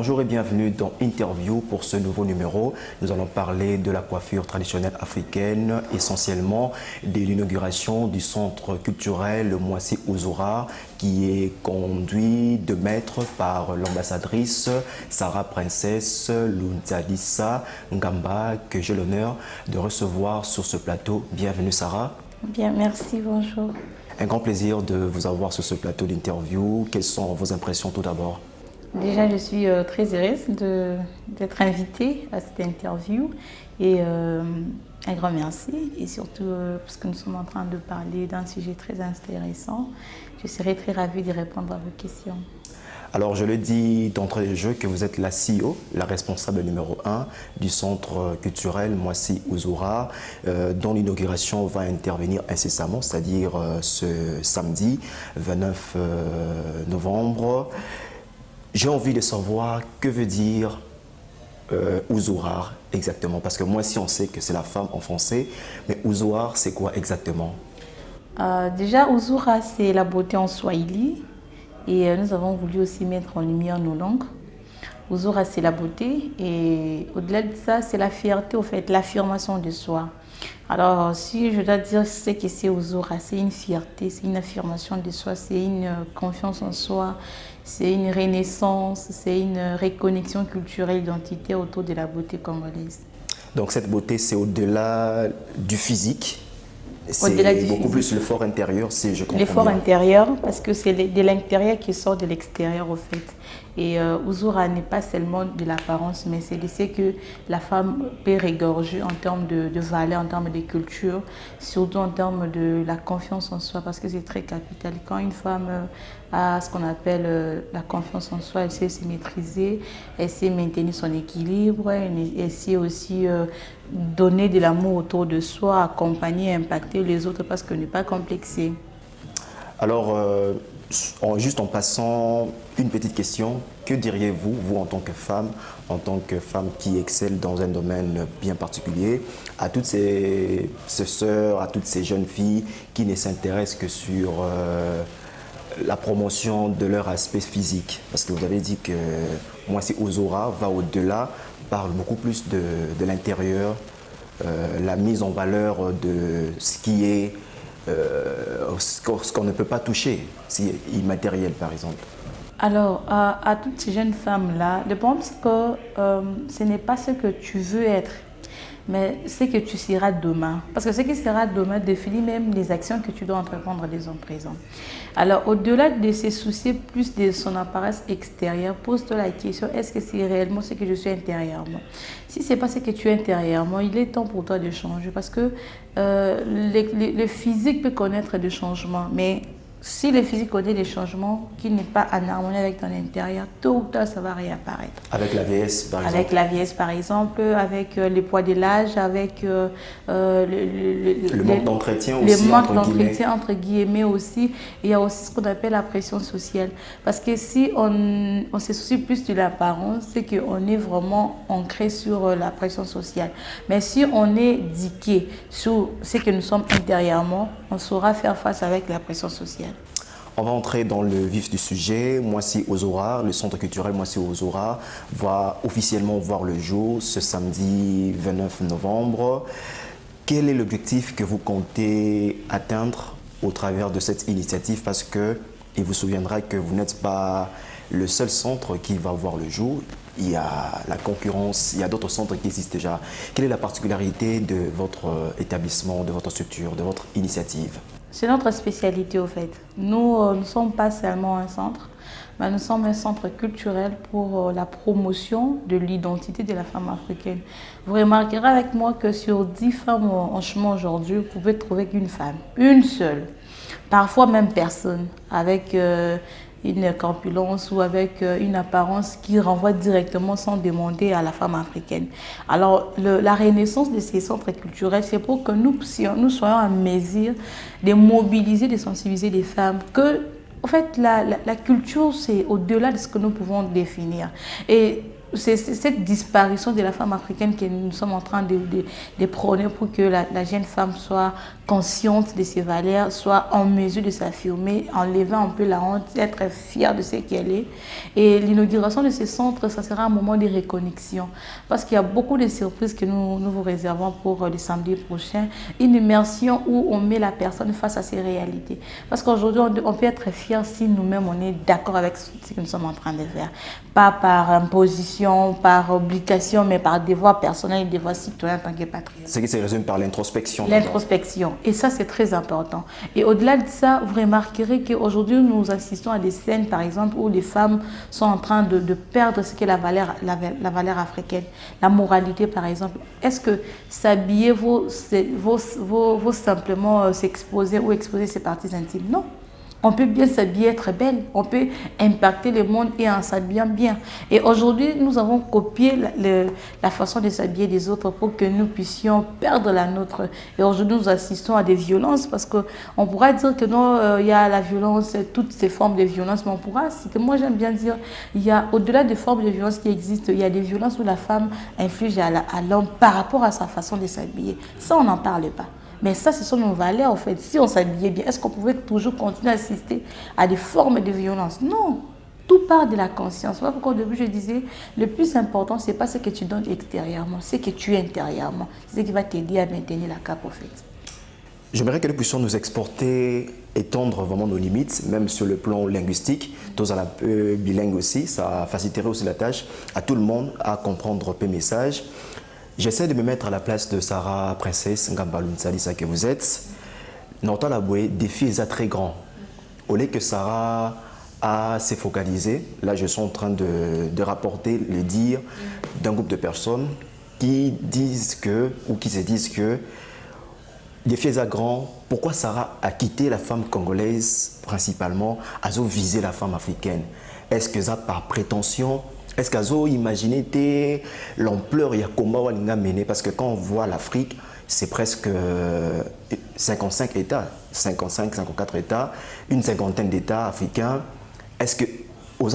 Bonjour et bienvenue dans Interview pour ce nouveau numéro. Nous allons parler de la coiffure traditionnelle africaine, essentiellement de l'inauguration du centre culturel Moissy Ouzora qui est conduit de maître par l'ambassadrice Sarah Princesse Lunzadissa Ngamba que j'ai l'honneur de recevoir sur ce plateau. Bienvenue Sarah. Bien, merci, bonjour. Un grand plaisir de vous avoir sur ce plateau d'interview. Quelles sont vos impressions tout d'abord? Déjà, je suis très heureuse d'être invitée à cette interview et un grand merci. Et surtout, parce que nous sommes en train de parler d'un sujet très intéressant, je serai très ravie de répondre à vos questions. Alors, je le dis d'entrée de jeu que vous êtes la CEO, la responsable numéro 1 du centre culturel Moissy Ouzora, dont l'inauguration va intervenir incessamment, c'est-à-dire ce samedi 29 novembre. J'ai envie de savoir que veut dire Ouzora exactement, parce que Moissy, on sait que c'est la femme en français, mais Ouzora, c'est quoi exactement? Déjà, Ouzora, c'est la beauté en swahili. Et nous avons voulu aussi mettre en lumière nos langues. Ouzora, c'est la beauté. Et au-delà de ça, c'est la fierté, au fait, l'affirmation de soi. Alors, si je dois dire ce que c'est Ouzora, c'est une fierté, c'est une affirmation de soi, c'est une confiance en soi, c'est une renaissance, c'est une reconnexion culturelle, identitaire autour de la beauté congolaise. Donc cette beauté, c'est au-delà du physique. C'est beaucoup plus le fort intérieur, si je comprends bien. L'effort intérieur, parce que c'est de l'intérieur qui sort de l'extérieur, au fait. Et Ouzora n'est pas seulement de l'apparence, mais c'est de ce que la femme peut regorger en termes de valeur, en termes de culture, surtout en termes de la confiance en soi, parce que c'est très capital. Quand une femme a ce qu'on appelle la confiance en soi, elle sait se maîtriser, elle sait maintenir son équilibre, elle sait aussi donner de l'amour autour de soi, accompagner, impacter les autres parce qu'elle n'est pas complexée. Alors, juste en passant, une petite question. Que diriez-vous, vous en tant que femme qui excelle dans un domaine bien particulier, à toutes ces sœurs, à toutes ces jeunes filles qui ne s'intéressent que sur la promotion de leur aspect physique? Parce que vous avez dit que Moissy Ouzora va au-delà, parle beaucoup plus de l'intérieur, la mise en valeur de ce qui est ce qu'on ne peut pas toucher, c'est immatériel par exemple. Alors, à toutes ces jeunes femmes-là, je pense que ce n'est pas ce que tu veux être, mais ce que tu seras demain. Parce que ce qui sera demain définit même les actions que tu dois entreprendre dès en présent. Alors, au-delà de se soucier plus de son apparence extérieure, pose-toi la question, est-ce que c'est réellement ce que je suis intérieurement? Si ce n'est pas ce que tu es intérieurement, il est temps pour toi de changer. Parce que le physique peut connaître des changements, mais si le physique connaît des changements qui n'est pas en harmonie avec ton intérieur, tôt ou tard, ça va réapparaître. Avec la vieillesse, par exemple. Avec la vieillesse, par exemple, avec le poids de l'âge, avec le manque d'entretien aussi, le manque d'entretien, entre guillemets aussi. Il y a aussi ce qu'on appelle la pression sociale. Parce que si on se soucie plus de l'apparence, c'est qu'on est vraiment ancré sur la pression sociale. Mais si on est diqué sur ce que nous sommes intérieurement, on saura faire face avec la pression sociale. On va entrer dans le vif du sujet. Moissy Ouzora, le centre culturel Moissy Ouzora va officiellement voir le jour ce samedi 29 novembre. Quel est l'objectif que vous comptez atteindre au travers de cette initiative? Parce que il vous souviendra que vous n'êtes pas le seul centre qui va voir le jour. Il y a la concurrence, il y a d'autres centres qui existent déjà. Quelle est la particularité de votre établissement, de votre structure, de votre initiative? C'est notre spécialité au fait. Nous ne sommes pas seulement un centre, mais nous sommes un centre culturel pour la promotion de l'identité de la femme africaine. Vous remarquerez avec moi que sur 10 femmes en chemin aujourd'hui, vous pouvez trouver qu'une femme, une seule, parfois même personne, avec une corpulence ou avec une apparence qui renvoie directement sans demander à la femme africaine. Alors, la renaissance de ces centres culturels, c'est pour que nous soyons en mesure de mobiliser, de sensibiliser les femmes que, en fait, la culture, c'est au-delà de ce que nous pouvons définir. Et c'est cette disparition de la femme africaine que nous sommes en train de prôner pour que la jeune femme soit consciente de ses valeurs, soit en mesure de s'affirmer, enlever un peu la honte, être fière de ce qu'elle est. Et l'inauguration de ce centre, ça sera un moment de reconnexion. Parce qu'il y a beaucoup de surprises que nous vous réservons pour le samedi prochain. Une immersion où on met la personne face à ses réalités. Parce qu'aujourd'hui, on peut être fier si nous-mêmes, on est d'accord avec ce que nous sommes en train de faire. Pas par imposition, par obligation, mais par devoir personnel et devoir citoyen en tant que patriote. Ce qui se résume par l'introspection. L'introspection. Et ça, c'est très important. Et au-delà de ça, vous remarquerez qu'aujourd'hui, nous assistons à des scènes, par exemple, où les femmes sont en train de perdre ce qu'est la valeur africaine. La moralité, par exemple. Est-ce que s'habiller vaut simplement s'exposer ou exposer ses parties intimes? Non. On peut bien s'habiller, être belle. On peut impacter le monde et en s'habillant bien. Et aujourd'hui, nous avons copié la façon de s'habiller des autres pour que nous puissions perdre la nôtre. Et aujourd'hui, nous assistons à des violences parce qu'on pourra dire que non, il y a la violence, toutes ces formes de violence, mais on pourra, moi j'aime bien dire, il y a au-delà des formes de violence qui existent, il y a des violences où la femme inflige à l'homme par rapport à sa façon de s'habiller. Ça, on n'en parle pas. Mais ça, ce sont nos valeurs, en fait. Si on s'habillait bien, est-ce qu'on pouvait toujours continuer à assister à des formes de violence? Non. Tout part de la conscience. Voilà pourquoi au début, je disais, le plus important, ce n'est pas ce que tu donnes extérieurement, c'est ce que tu es intérieurement. C'est ce qui va t'aider à maintenir la cape, en fait. J'aimerais que nous puissions nous exporter, étendre vraiment nos limites, même sur le plan linguistique. Tous à la bilingue aussi, ça faciliterait aussi la tâche à tout le monde à comprendre le message. J'essaie de me mettre à la place de Sarah Princesse Ngambalun Salisa que vous êtes. N'entend la bouée, défi est très grand. Au lieu que Sarah a s'est focalisée, là je suis en train de rapporter le dire d'un groupe de personnes qui disent que, ou qui se disent que, défi est grand, pourquoi Sarah a quitté la femme congolaise principalement, a visé la femme africaine? Est-ce que ça par prétention? Est-ce qu'Azo imaginait l'ampleur il y a combat Walinga mené? Parce que quand on voit l'Afrique, c'est presque 55 États, 55, 54 États, une cinquantaine d'États africains. Est-ce que aux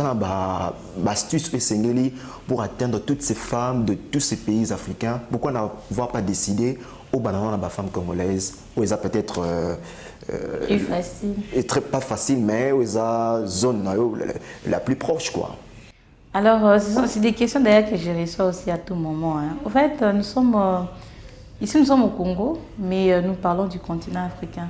astuces et pour atteindre toutes ces femmes de tous ces pays africains, pourquoi n'avoir pas décidé au banana la femme congolaise, où ils a peut-être pas facile, mais où ils a zone la plus proche quoi. Alors, c'est des questions d'ailleurs que je reçois aussi à tout moment. En fait, ici nous sommes au Congo, mais nous parlons du continent africain.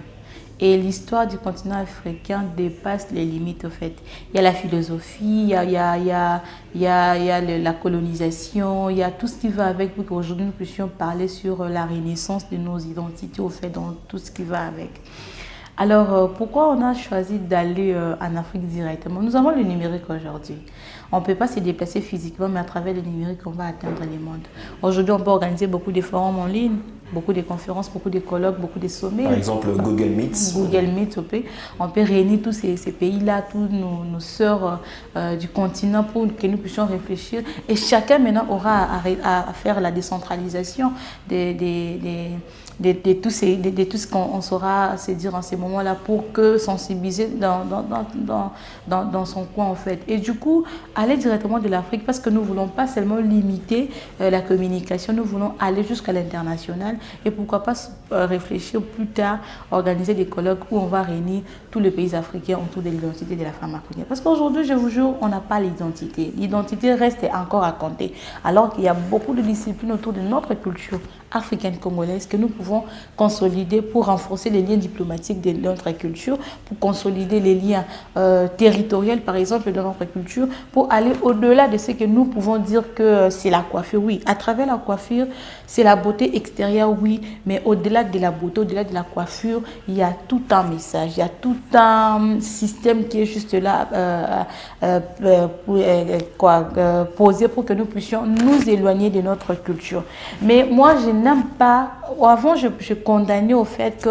Et l'histoire du continent africain dépasse les limites, en fait. Il y a la philosophie, il y a la colonisation, il y a tout ce qui va avec pour qu'aujourd'hui nous puissions parler sur la renaissance de nos identités, au fait, dans tout ce qui va avec. Alors, pourquoi on a choisi d'aller en Afrique directement? Nous avons le numérique aujourd'hui. On ne peut pas se déplacer physiquement, mais à travers le numérique, on va atteindre les mondes. Aujourd'hui, on peut organiser beaucoup de forums en ligne, beaucoup de conférences, beaucoup de colloques, beaucoup de sommets. Par exemple, Google Meet. Google Meet, on peut réunir tous ces pays-là, tous nos sœurs du continent pour que nous puissions réfléchir. Et chacun maintenant aura à faire la décentralisation de tout ce qu'on saura se dire en ces moments-là pour que sensibiliser dans son coin en fait. Et du coup, aller directement de l'Afrique parce que nous ne voulons pas seulement limiter la communication, nous voulons aller jusqu'à l'international et pourquoi pas réfléchir plus tard, organiser des colloques où on va réunir tous les pays africains autour de l'identité de la femme africaine. Parce qu'aujourd'hui, je vous jure, on n'a pas l'identité. L'identité reste encore à compter alors qu'il y a beaucoup de disciplines autour de notre culture africaine congolaise que nous pouvons consolider pour renforcer les liens diplomatiques de notre culture, pour consolider les liens territoriaux par exemple de notre culture, pour aller au-delà de ce que nous pouvons dire que c'est la coiffure. Oui, à travers la coiffure, c'est la beauté extérieure, oui, mais au-delà de la beauté, au-delà de la coiffure, il y a tout un message, il y a tout un système qui est juste là posé pour que nous puissions nous éloigner de notre culture. Mais moi, je n'aime pas, avant je condamnais au fait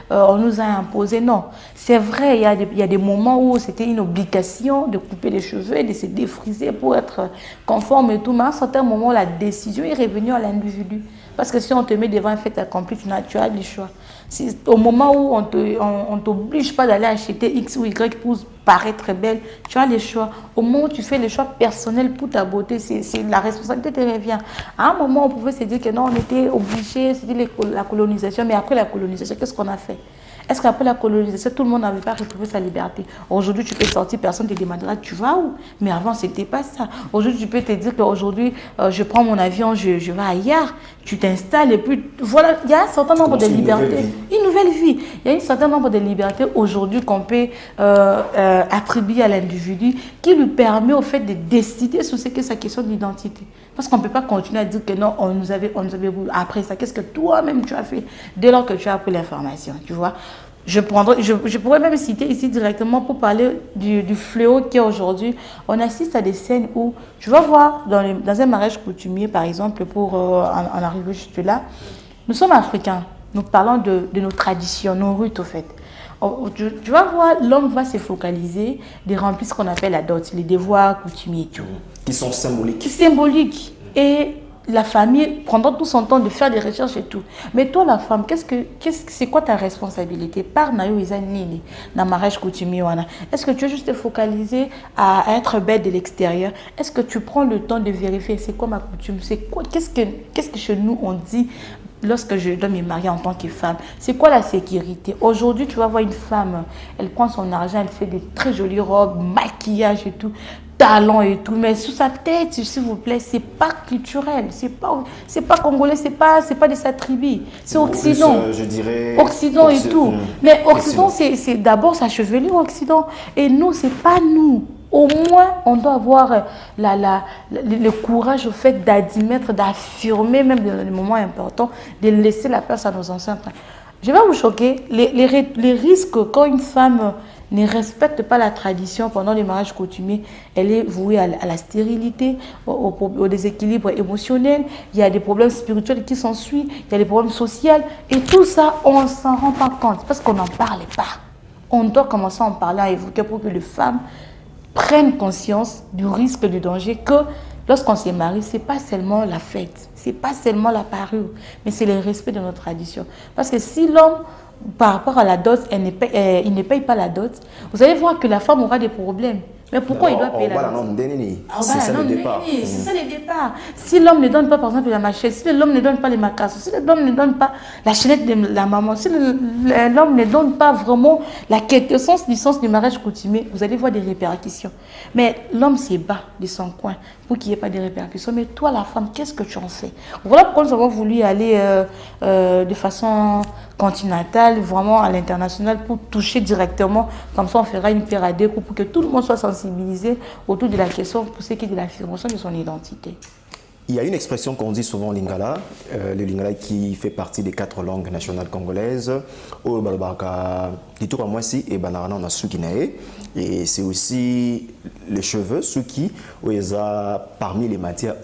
qu'on nous a imposé, non. C'est vrai, il y a des moments où c'était une obligation de couper les cheveux, de se défriser pour être conforme et tout, mais à un certain moment, la décision est revenue à l'individu. Parce que si on te met devant un fait accompli, tu as le choix. Au moment où on t'oblige pas d'aller acheter X ou Y pour paraître très belle, tu as les choix. Au moment où tu fais les choix personnels pour ta beauté, c'est la responsabilité te revient. À un moment, on pouvait se dire que non, on était obligé, c'était la colonisation, mais après la colonisation, qu'est-ce qu'on a fait? Est-ce qu'après la colonisation, tout le monde n'avait pas retrouvé sa liberté? Aujourd'hui, tu peux sortir, personne ne te demandera tu vas où? Mais avant, ce n'était pas ça. Aujourd'hui, tu peux te dire qu'aujourd'hui, je prends mon avion, je vais ailleurs, tu t'installes et puis voilà, il y a un certain nombre de libertés. Une nouvelle vie. Il y a un certain nombre de libertés aujourd'hui qu'on peut attribuer à l'individu qui lui permet au fait de décider sur ce que sa question d'identité. Parce qu'on ne peut pas continuer à dire que non, on nous avait après ça. Qu'est-ce que toi-même tu as fait dès lors que tu as appris l'information, tu vois? Je pourrais même citer ici directement pour parler du fléau qu'il y a aujourd'hui. On assiste à des scènes où, tu vas voir, dans un mariage coutumier, par exemple, pour en arriver juste là, nous sommes africains. Nous parlons de nos traditions, nos rites, au fait. Tu vas voir, l'homme va se focaliser de remplir ce qu'on appelle la dot, les devoirs coutumiers et tout. Qui sont symboliques. Symboliques. Et la famille prendra tout son temps de faire des recherches et tout. Mais toi, la femme, c'est quoi ta responsabilité? Par nayo izanini, dans le mariage coutumier. Est-ce que tu es juste focalisé à être belle de l'extérieur? Est-ce que tu prends le temps de vérifier c'est quoi ma coutume? Qu'est-ce que chez nous on dit lorsque je dois me marier en tant que femme? C'est quoi la sécurité? Aujourd'hui, tu vas voir une femme, elle prend son argent, elle fait des très jolies robes, maquillage et tout, talent et tout, mais sous sa tête, s'il vous plaît, c'est pas culturel, c'est pas congolais, c'est pas de sa tribu, c'est Occident. Plus, je dirais Occident et tout. Mais Occident, c'est d'abord sa chevelure Occident. Et nous, c'est pas nous. Au moins, on doit avoir le courage au fait d'admettre, d'affirmer, même dans les moments importants, de laisser la place à nos ancêtres. Je vais vous choquer, les risques quand une femme ne respecte pas la tradition pendant les mariages coutumiers, elle est vouée à la stérilité, au déséquilibre émotionnel, il y a des problèmes spirituels qui s'ensuivent, il y a des problèmes sociaux, et tout ça, on ne s'en rend pas compte, parce qu'on n'en parle pas. On doit commencer à en parler, à évoquer pour que les femmes prennent conscience du risque, du danger, que lorsqu'on se marie, ce n'est pas seulement la fête, ce n'est pas seulement la parure, mais c'est le respect de notre tradition. Parce que si l'homme, par rapport à la dot, il ne paye pas la dot, vous allez voir que la femme aura des problèmes. Mais pourquoi il doit payer la dot? C'est ça le départ. C'est ça le départ. Si l'homme ne donne pas, par exemple, la machette, si l'homme ne donne pas les macasses, si l'homme ne donne pas la chaînette de la maman, si l'homme ne donne pas vraiment la quintessence du sens du mariage coutumier, vous allez voir des répercussions. Mais l'homme s'y bat de son coin pour qu'il n'y ait pas de répercussions. Mais toi, la femme, qu'est-ce que tu en fais? Voilà pourquoi nous avons voulu aller de façon continentale, vraiment à l'international, pour toucher directement. Comme ça, on fera une paire à deux pour que tout le monde soit sensibilisé autour de la question pour ce qui est de l'affirmation de son identité. Il y a une expression qu'on dit souvent en lingala, le lingala qui fait partie des 4 langues nationales congolaises, et c'est aussi les cheveux, suki, parmi les matières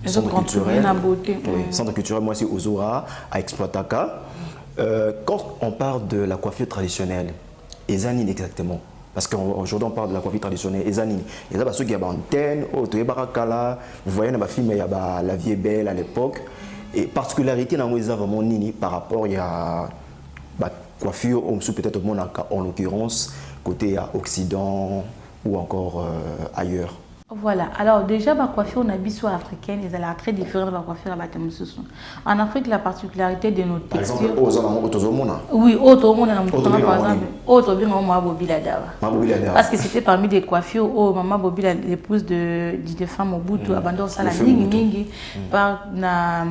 centre culturel, centre culturel, moi aussi Ozora, à Exploitaka. Quand on parle de la coiffure traditionnelle, Ezanine exactement, parce qu'aujourd'hui on parle de la coiffure traditionnelle, Ezanine, il y a ceux qui ont une antenne, vous voyez dans ma film, il y a la vie est belle à l'époque, et particularité dans les vraiment nini par rapport à la coiffure, peut-être en l'occurrence côté Occident ou encore ailleurs. Voilà, alors déjà ma coiffure nabiso africaine, elle est très différente de ma coiffure à Batemoussousou. En Afrique, la particularité de nos textures. Par exemple, oui, autre monde par exemple, autre bien maman Bobi Ladava. Parce que c'était parmi des coiffures où maman Bobi, l'épouse de femme au bout, abandonne ça la mingi par na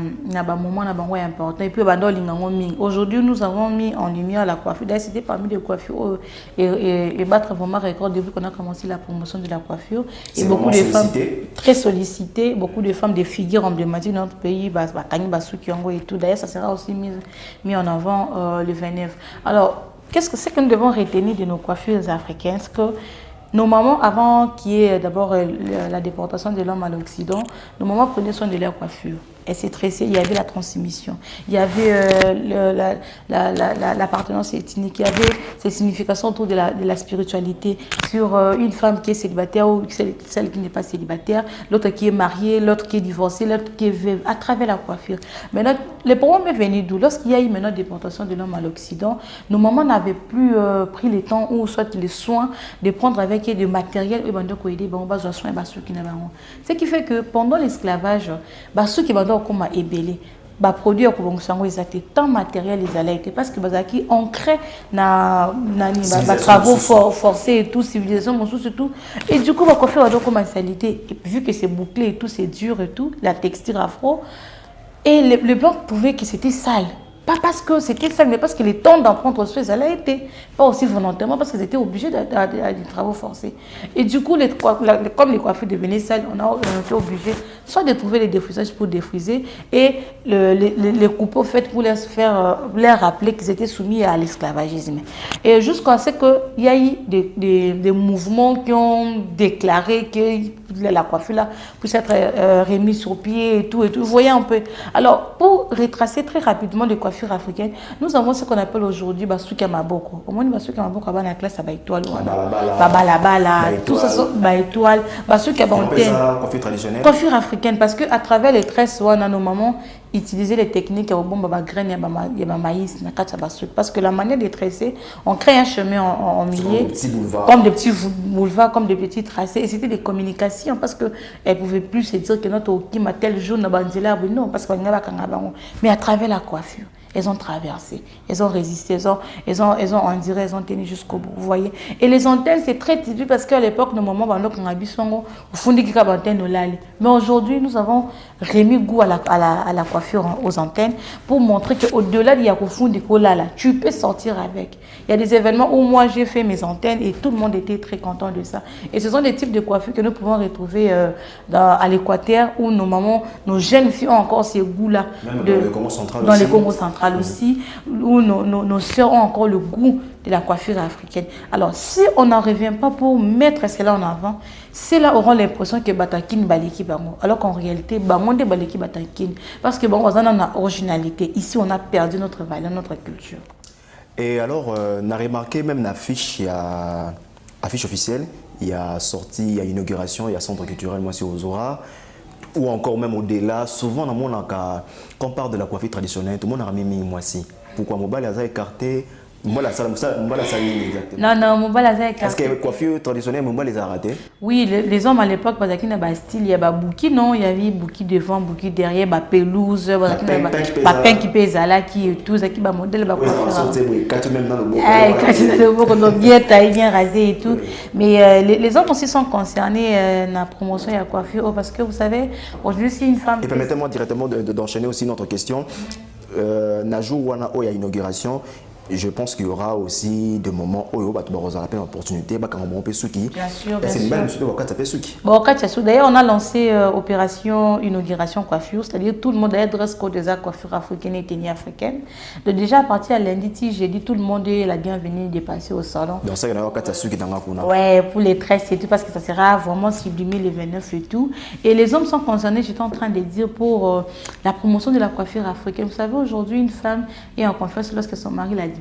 ba moment na bango important et puis abandonne lingango mingi. Aujourd'hui, nous avons mis en lumière la coiffure. D'ailleurs, c'était parmi des coiffures et battre vraiment record depuis qu'on a commencé la promotion de la coiffure et beaucoup de femmes très sollicitées, beaucoup de femmes, des figures emblématiques dans notre pays, et tout. D'ailleurs, ça sera aussi mis en avant le 29. Alors, qu'est-ce que nous devons retenir de nos coiffures africaines? C'est que nos mamans, avant qu'il y ait d'abord la déportation de l'homme à l'Occident, nos mamans prenaient soin de leur coiffure. elle s'est tressée, il y avait la transmission, il y avait l'appartenance ethnique, il y avait ces significations autour de la spiritualité, sur une femme qui est célibataire ou celle qui n'est pas célibataire, l'autre qui est mariée, l'autre qui est divorcée, l'autre qui est veuve, à travers la coiffure. Maintenant, le problème est venu d'où? Lorsqu'il y a eu maintenant déportation de l'homme à l'Occident, nos mamans n'avaient plus pris le temps ou soit les soins de prendre avec eux du matériel et ce qui fait que pendant l'esclavage, ceux qui ont comme ébélé, produit tant matériel les allaient parce que qui ancré na travaux forcés et tout, civilisation et tout, et du coup va faire comme salité, vu que c'est bouclé et tout, c'est dur et tout, la texture afro, et les blancs trouvaient que c'était sale. Pas parce que c'était sale, mais parce que les temps d'en prendre soin, ça l'a été. Pas aussi volontairement, parce qu'ils étaient obligés des travaux forcés. Et du coup, comme les coiffures devenaient sales, on a été obligés soit de trouver les défrisages pour défriser et les couper au fait pour leur rappeler qu'ils étaient soumis à l'esclavagisme. Et jusqu'à ce qu'il y a eu des mouvements qui ont déclaré que la coiffure là puisse être remise sur pied et tout. Vous voyez un peu. Alors, pour retracer très rapidement les coiffures africaines, nous avons ce qu'on appelle aujourd'hui Basuka Maboko. Au moins, Basuka Maboko, la classe, ça va étoile. Bala, tout ça, ça étoile. Basuka coiffure traditionnelle. Coiffure africaine, parce qu'à travers les tresses, nos mamans utilisaient les techniques au bon graine et maïs, parce que la manière de tresser, on crée un chemin en milliers, comme des petits boulevards, comme des petits tracés, et c'était des communications, parce qu'elles ne pouvaient plus se dire que notre Okima tel jour, non, parce qu'on mais à travers la coiffure. Elles ont traversé, elles ont résisté, elles ont tenu jusqu'au bout, vous voyez. Et les antennes, c'est très typique parce qu'à l'époque, nos moments, on a vu son au fond des antennes. Mais aujourd'hui, nous avons remis goût à la coiffure aux antennes pour montrer qu'au-delà de la tu peux sortir avec. Il y a des événements où moi, j'ai fait mes antennes et tout le monde était très content de ça. Et ce sont des types de coiffures que nous pouvons retrouver à l'Équateur où nos mamans, nos jeunes filles ont encore ces goûts-là. Même dans le Congo central aussi. Dans le Congo central aussi, où nos sœurs ont encore le goût de la coiffure africaine. Alors, si on n'en revient pas pour mettre cela en avant, ceux-là auront l'impression que Batakin baleki bango, alors qu'en réalité, bango de baleki Batakin, parce que bon, on a originalité. Ici, on a perdu notre valeur, notre culture. Et alors, on a remarqué même l'affiche, il y a affiche officielle, il y a sortie, il y a inauguration, il y a centre culturel, moi c'est aux Ozora. Ou encore même au-delà, souvent dans mon cas, quand on parle de la coiffure traditionnelle, tout le monde a mis moi aussi. Pourquoi Mobile a écarté Mobile a exactement. Non, Mobile a écarté. Est-ce que la coiffure traditionnelle, Mobile les a ratés? Oui, les hommes à l'époque, parce qu'il y a un style, il y a bouki, non, il y avait bouki devant, bouki derrière, pelouse, pain qui pèse à la qui tout ça qui va modèle, quand tu même dans le beau. Quand tu es dans le beau, on a bien taillé, bien rasé et tout. Mais les hommes aussi sont concernés dans la promotion de la coiffure parce que vous savez, aujourd'hui, si une femme. Et permettez-moi directement d'enchaîner aussi notre question. Najou wana oya inauguration. Je pense qu'il y aura aussi des moments où il y aura une opportunité. Bien sûr. C'est une belle opportunité. D'ailleurs, on a lancé opération inauguration coiffure, c'est-à-dire tout le monde a dress code des coiffures africaines et tenues africaines. Donc déjà à partir de lundi, j'ai dit tout le monde est la bienvenue de passer au salon. Donc ça, il y a un ouais, pour les tresses et tout, parce que ça sera vraiment sublimé les 29 et tout. Et les hommes sont concernés, j'étais en train de dire, pour la promotion de la coiffure africaine. Vous savez, aujourd'hui, une femme est en confiance lorsque son mari l'a dit.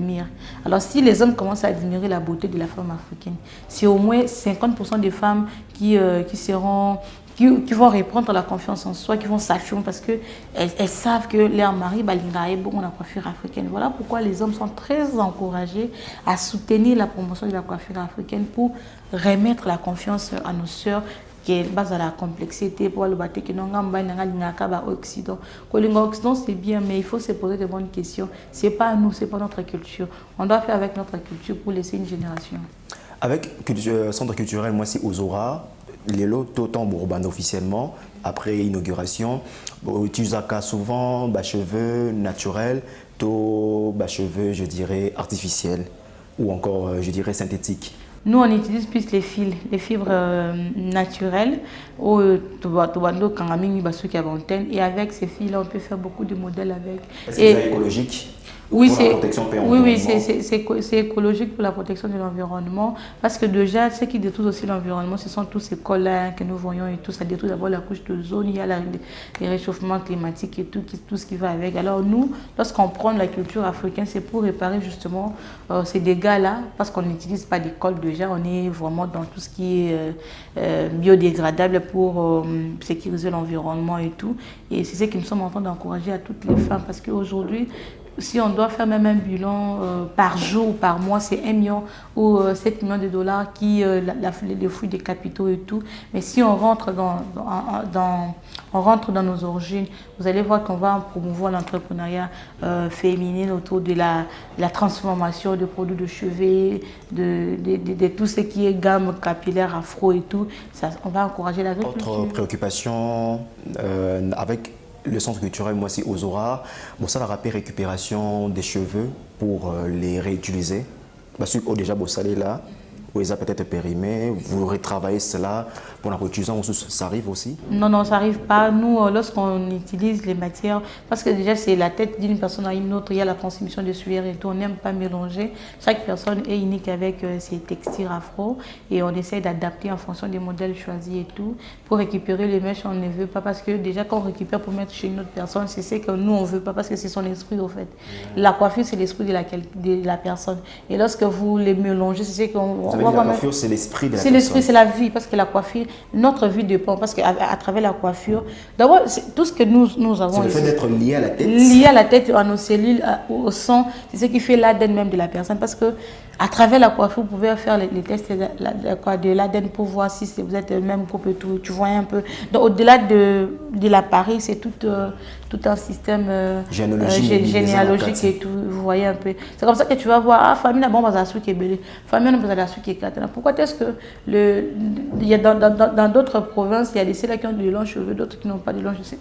Alors, si les hommes commencent à admirer la beauté de la femme africaine, c'est au moins 50% des femmes qui vont reprendre la confiance en soi, qui vont s'affirmer parce qu'elles savent que leur mari est bon dans la coiffure africaine. Voilà pourquoi les hommes sont très encouragés à soutenir la promotion de la coiffure africaine pour remettre la confiance à nos sœurs qui est basée à la complexité pour le bâtir que nous avons Occident. L'Occident c'est bien, mais il faut se poser de bonnes questions. C'est pas nous, c'est pas notre culture. On doit faire avec notre culture pour laisser une génération. Avec centre culturel, moi c'est Ozora, les lots Totan Bourban officiellement après inauguration. Tu as souvent cheveux naturels, cheveux je dirais artificiels ou encore je dirais synthétiques. Nous, on utilise plus les fibres naturelles. Et avec ces fils-là, on peut faire beaucoup de modèles avec. Est-ce que c'est écologique? Oui, pour la protection de oui, oui, l'environnement. c'est écologique pour la protection de l'environnement parce que déjà, ce qui détruit aussi l'environnement, ce sont tous ces cols-là que nous voyons et tout. Ça détruit d'abord la couche d'ozone, il y a les réchauffements climatiques et tout, tout ce qui va avec. Alors nous, lorsqu'on prend la culture africaine, c'est pour réparer justement ces dégâts-là parce qu'on n'utilise pas des cols déjà, on est vraiment dans tout ce qui est biodégradable pour sécuriser l'environnement et tout. Et c'est ce que nous sommes en train d'encourager à toutes les femmes parce qu'aujourd'hui, si on doit faire même un bilan par jour ou par mois, c'est 1 million ou 7 millions de dollars qui les fruits des capitaux et tout. Mais si on rentre on rentre dans nos origines, vous allez voir qu'on va promouvoir l'entrepreneuriat féminin autour de la transformation de produits de chevet, de tout ce qui est gamme capillaire, afro et tout. Ça, on va encourager l'agriculture. Autre préoccupation avec le centre culturel, moi aussi, Ozora, bon, ça va rappeler récupération des cheveux pour les réutiliser. Parce que déjà, vous allez là, où ils ont peut-être périmé, vous retravaillez cela pour la réutilisation, ça arrive aussi? Non, non, ça n'arrive pas. Nous, lorsqu'on utilise les matières, parce que déjà c'est la tête d'une personne à une autre, il y a la transmission de sueur et tout, on n'aime pas mélanger. Chaque personne est unique avec ses textiles afro et on essaie d'adapter en fonction des modèles choisis et tout. Pour récupérer les mèches, on ne veut pas parce que déjà quand on récupère pour mettre chez une autre personne, c'est ce que nous on ne veut pas parce que c'est son esprit au fait. La coiffure, c'est l'esprit de la personne. Et lorsque vous les mélangez, c'est ce qu'on la coiffure, c'est l'esprit de la personne. C'est l'esprit, c'est la vie, parce que la coiffure, notre vie dépend, parce qu'à travers la coiffure, d'abord, tout ce que nous avons. C'est le fait d'être lié à la tête. Lié à la tête, à nos cellules, au sang, c'est ce qui fait l'ADN même de la personne, parce que à travers la coiffure, vous pouvez faire les tests de l'ADN pour voir si vous êtes le même groupe et tout, tu vois un peu. Donc, au-delà de l'appareil, c'est tout un système généalogique et tout, vous voyez un peu. C'est comme ça que tu vas voir, famille n'a bon pas qui est belé, famille n'a pas qui est katana. Pourquoi est-ce que il y a dans d'autres provinces, il y a des celles qui ont de longs cheveux, d'autres qui n'ont pas de longs cheveux.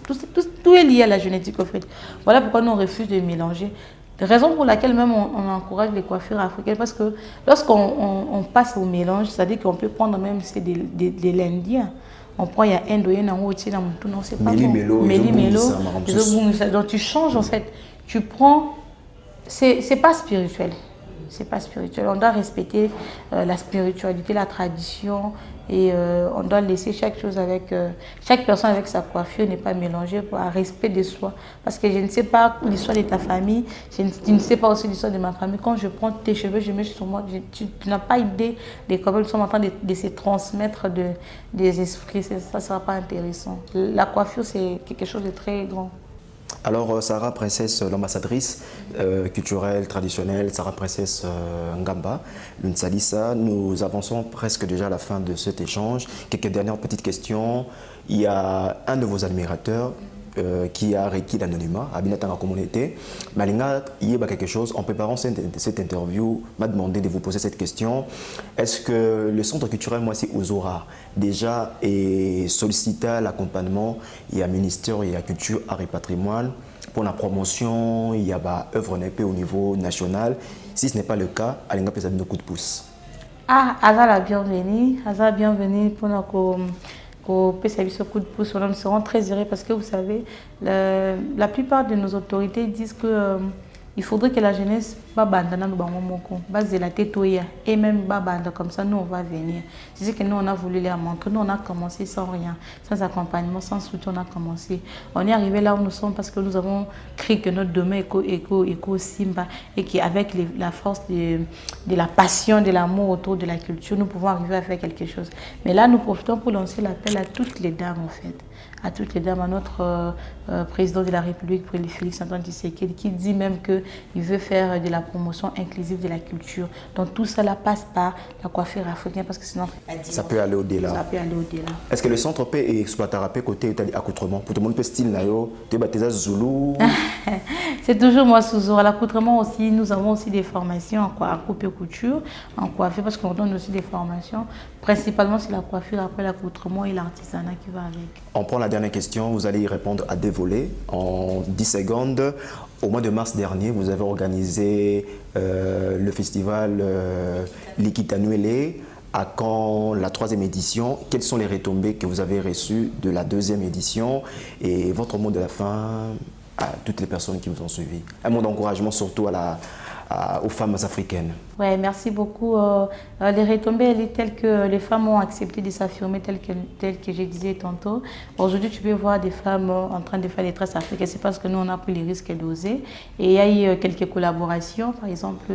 Tout est lié à la génétique, en fait. Voilà pourquoi nous on refuse de mélanger. Raison pour laquelle même on encourage les coiffures africaines, parce que lorsqu'on passe au mélange, c'est-à-dire qu'on peut prendre même de l'Indien. On prend, il y a Indoyen, en haut, non, c'est pas bon. Méli-mélo. Donc tu changes en fait. Tu prends, c'est pas spirituel. C'est pas spirituel. On doit respecter la spiritualité, la tradition et on doit laisser chaque chose avec chaque personne avec sa coiffure, n'est pas mélangée pour un respect de soi. Parce que je ne sais pas l'histoire de ta famille, tu ne sais pas aussi l'histoire de ma famille. Quand je prends tes cheveux, je mets sur moi, tu n'as pas idée de comment nous sommes en train de se transmettre des esprits. Ça ne sera pas intéressant. La coiffure, c'est quelque chose de très grand. Alors, Sarah Princesse, l'ambassadrice culturelle, traditionnelle, Sarah Princesse Ngamba, l'Unsalissa, nous avançons presque déjà à la fin de cet échange. Quelques dernières petites questions. Il y a un de vos admirateurs qui a requis l'anonymat, à dans la communauté. Malinga, il y a quelque chose, en préparant cette interview, m'a demandé de vous poser cette question. Est-ce que le centre culturel, moi, c'est Ozora, déjà est sollicité l'accompagnement, il y a ministère, il y a culture, art et patrimoine, pour la promotion, il y a œuvre NEP au niveau national. Si ce n'est pas le cas, Alinga peut donner un coup de pouce. Ah, Azala, bienvenue. Azala, bienvenue pour notre service au coup de pouce. Nous serons très heureux parce que vous savez, la plupart de nos autorités disent que il faudrait que la jeunesse base de la tête et même comme ça nous on va venir. C'est ce que nous on a voulu leur montrer. Nous on a commencé sans rien, sans accompagnement, sans soutien. On a commencé. On est arrivé là où nous sommes parce que nous avons créé que notre domaine éco Simba et qu'avec la force de la passion, de l'amour autour de la culture, nous pouvons arriver à faire quelque chose. Mais là nous profitons pour lancer l'appel à toutes les dames en fait. À toutes les dames, à notre président de la République, Félix Antoine Tshisekedi, qui dit même qu'il veut faire de la promotion inclusive de la culture. Donc tout cela passe par la coiffure africaine parce que sinon ça peut aller au-delà. Ça peut aller au-delà. Est-ce que le centre peut exploiter côté accoutrement pour tout le monde peut style nayo, tu baptisé Zulu? C'est toujours moi sous l'accoutrement aussi. Nous avons aussi des formations en coupe et couture, en coiffure parce qu'on donne aussi des formations. Principalement c'est la coiffure après l'accoutrement et l'artisanat qui va avec. On prend la dernière question, vous allez y répondre à deux volets en 10 secondes. Au mois de mars dernier, vous avez organisé le festival Likitanuele à Caen, la 3e édition. Quelles sont les retombées que vous avez reçues de la 2e édition? Et votre mot de la fin, à toutes les personnes qui vous ont suivi? Un mot d'encouragement surtout aux femmes africaines. Ouais, merci beaucoup. Les retombées, elles est telles que les femmes ont accepté de s'affirmer, telles que je disais tantôt. Aujourd'hui, tu peux voir des femmes en train de faire des tresses africaines. C'est parce que nous, on a pris les risques d'oser. Et il y a eu quelques collaborations, par exemple,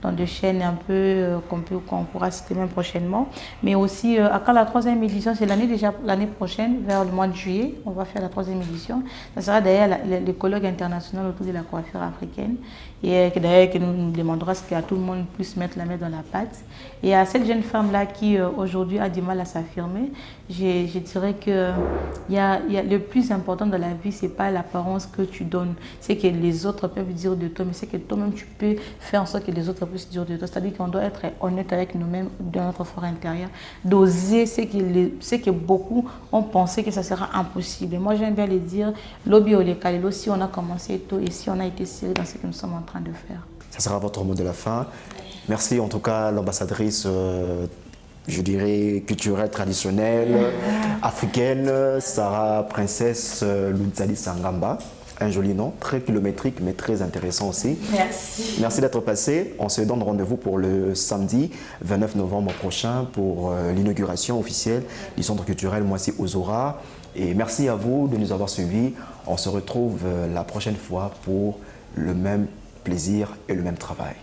dans des chaînes un peu qu'on pourra citer même prochainement. Mais aussi, quand la 3e édition, c'est l'année prochaine, vers le mois de juillet, on va faire la 3e édition. Ça sera d'ailleurs le colloque international autour de la coiffure africaine. Et d'ailleurs, qui nous demandera ce qu'à tout le monde puisse mettre la main dans la pâte. Et à cette jeune femme-là qui aujourd'hui a du mal à s'affirmer, je dirais que le plus important dans la vie, ce n'est pas l'apparence que tu donnes. C'est que les autres peuvent dire de toi, mais c'est que toi-même, tu peux faire en sorte que les autres puissent dire de toi. C'est-à-dire qu'on doit être honnête avec nous-mêmes, dans notre fort intérieur, d'oser ce que beaucoup ont pensé que ça sera impossible. Et moi, j'aime bien le dire, l'obi ou les kalelo, si on a commencé tôt et si on a été sérieux dans ce que nous sommes en train de faire. Ça sera votre mot de la fin. Merci en tout cas l'ambassadrice, je dirais, culturelle, traditionnelle, africaine, Sarah Princesse Ludzali Sangamba. Un joli nom, très kilométrique mais très intéressant aussi. Merci. Merci d'être passé. On se donne rendez-vous pour le samedi 29 novembre prochain pour l'inauguration officielle du Centre culturel Moissy Ozora. Et merci à vous de nous avoir suivis. On se retrouve la prochaine fois pour le même plaisir et le même travail.